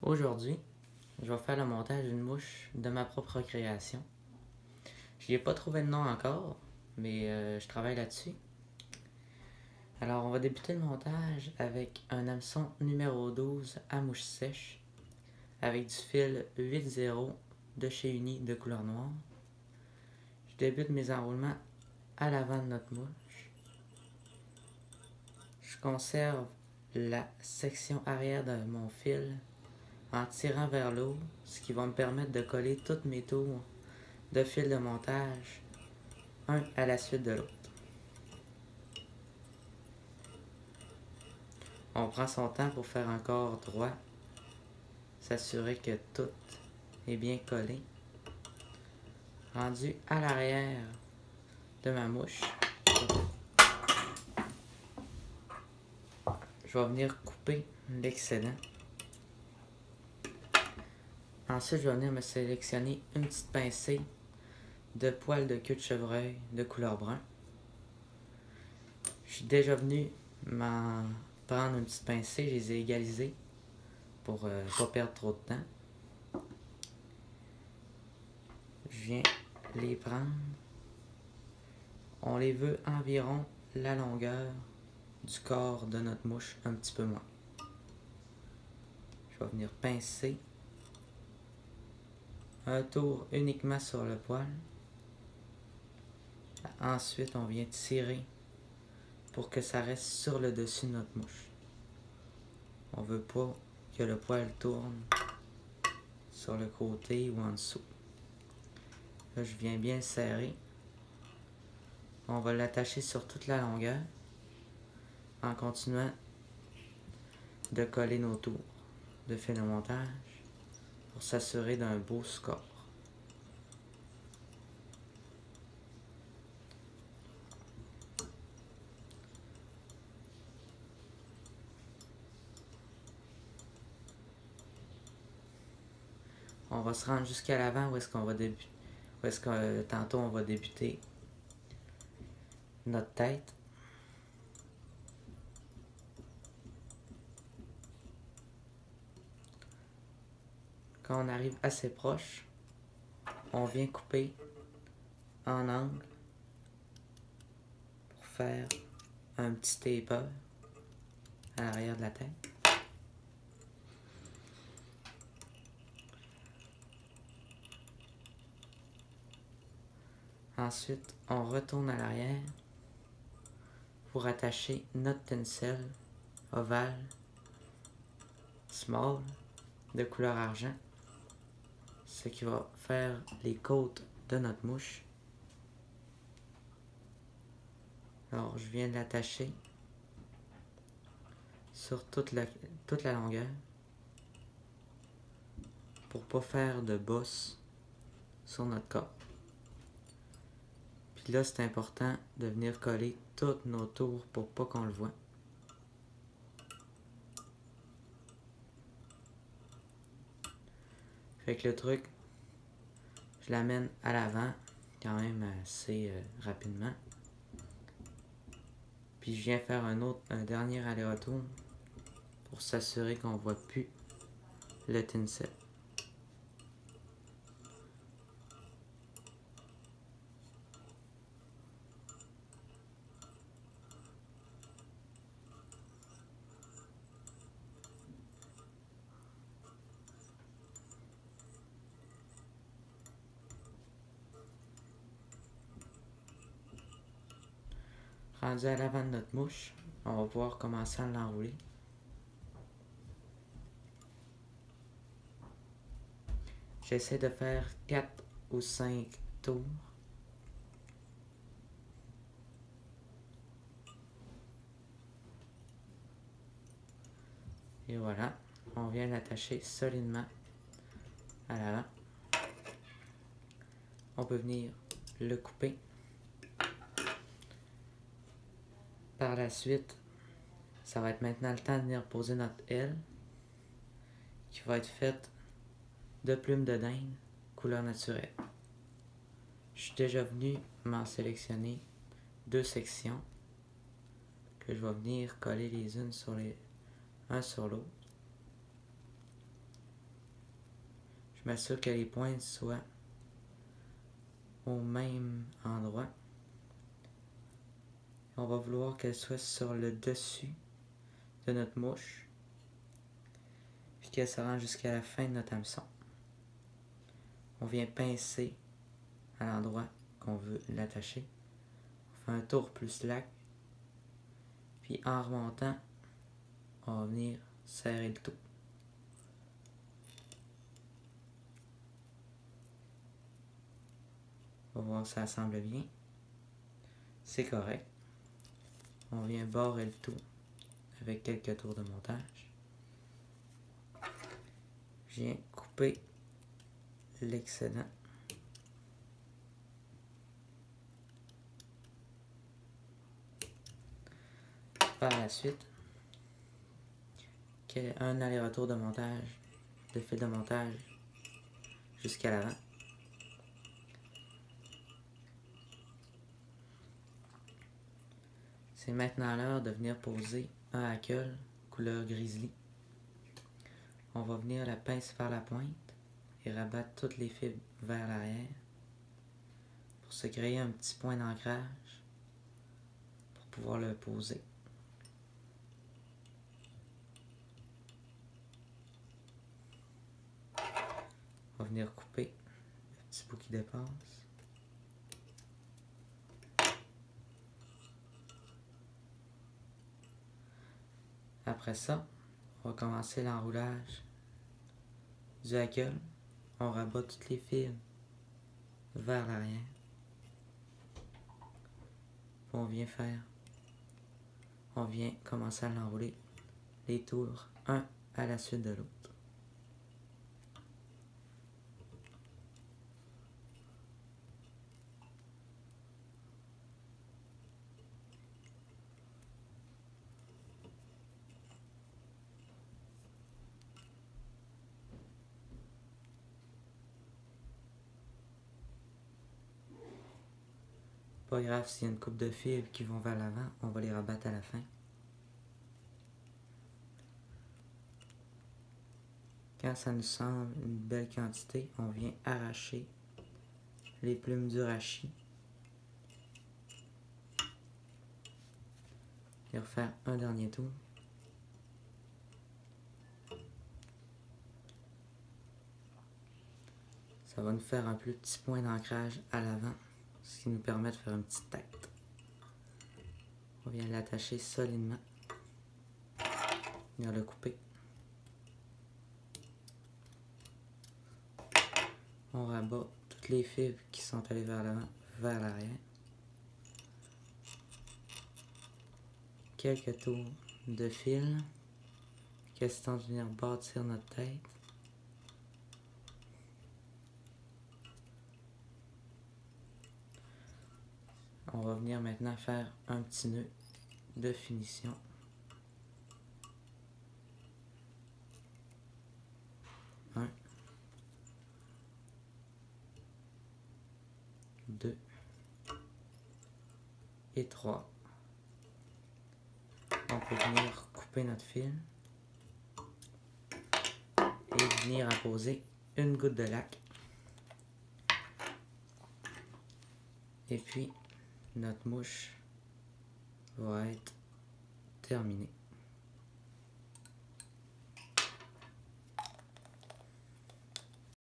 Aujourd'hui, je vais faire le montage d'une mouche de ma propre création. Je n'y ai pas trouvé de nom encore, mais je travaille là-dessus. Alors, on va débuter le montage avec un hameçon numéro 12 à mouche sèche, avec du fil 8-0 de chez Uni de couleur noire. Je débute mes enroulements à l'avant de notre mouche. Je conserve la section arrière de mon fil en tirant vers le haut, ce qui va me permettre de coller toutes mes tours de fil de montage, un à la suite de l'autre. On prend son temps pour faire un corps droit, s'assurer que tout est bien collé. Rendu à l'arrière de ma mouche, je vais venir couper l'excédent. Ensuite, je vais venir me sélectionner une petite pincée de poils de queue de chevreuil de couleur brun. Je suis déjà venu m'en prendre une petite pincée, je les ai égalisées pour pas perdre trop de temps. Je viens les prendre. On les veut environ la longueur du corps de notre mouche, un petit peu moins. Je vais venir pincer un tour uniquement sur le poil. Ensuite, on vient tirer pour que ça reste sur le dessus de notre mouche. On ne veut pas que le poil tourne sur le côté ou en dessous. Là, je viens bien serrer. On va l'attacher sur toute la longueur en continuant de coller nos tours de fil de montage pour s'assurer d'un beau score. On va se rendre jusqu'à l'avant où est-ce qu'on va débuter, où est-ce que tantôt on va débuter notre tête. Quand on arrive assez proche, on vient couper en angle pour faire un petit taper à l'arrière de la tête. Ensuite, on retourne à l'arrière pour attacher notre tencel ovale small de couleur argent, ce qui va faire les côtes de notre mouche. Alors, je viens de l'attacher sur toute la longueur pour ne pas faire de bosse sur notre corps. Puis là, c'est important de venir coller toutes nos tours pour pas qu'on le voit. Fait que le truc, je l'amène à l'avant quand même assez rapidement. Puis je viens faire un dernier aller-retour pour s'assurer qu'on ne voit plus le tinsel. Rendu à l'avant de notre mouche, on va pouvoir commencer à l'enrouler. J'essaie de faire 4 ou 5 tours. Et voilà, on vient l'attacher solidement à l'avant. On peut venir le couper. Par la suite, ça va être maintenant le temps de venir poser notre aile qui va être faite de plumes de dinde, couleur naturelle. Je suis déjà venu m'en sélectionner 2 sections que je vais venir coller les unes sur un sur l'autre. Je m'assure que les pointes soient au même endroit. On va vouloir qu'elle soit sur le dessus de notre mouche, puis qu'elle se rende jusqu'à la fin de notre hameçon. On vient pincer à l'endroit qu'on veut l'attacher. On fait un tour plus slack, puis en remontant, on va venir serrer le tout. On va voir si ça semble bien. C'est correct. On vient barrer le tout avec quelques tours de montage. Je viens couper l'excédent. Par la suite, un aller-retour de montage, de fil de montage jusqu'à l'avant. C'est maintenant l'heure de venir poser un hackle couleur grizzly. On va venir la pince par la pointe et rabattre toutes les fibres vers l'arrière pour se créer un petit point d'ancrage pour pouvoir le poser. On va venir couper le petit bout qui dépasse. Après ça, on va commencer l'enroulage du hackle. On rabat toutes les fibres vers l'arrière. On vient commencer à l'enrouler les tours un à la suite de l'autre. Pas grave s'il y a une coupe de fibres qui vont vers l'avant, on va les rabattre à la fin. Quand ça nous semble une belle quantité, on vient arracher les plumes du rachis et refaire un dernier tour. Ça va nous faire un plus petit point d'ancrage à l'avant, ce qui nous permet de faire une petite tête. On vient l'attacher solidement, venir le couper. On rabat toutes les fibres qui sont allées vers l'avant, vers l'arrière. Quelques tours de fil, question de venir bâtir notre tête. On va venir maintenant faire un petit nœud de finition. Un, 2 et 3. On peut venir couper notre fil et venir apposer une goutte de lac. Et puis, notre mouche va être terminée.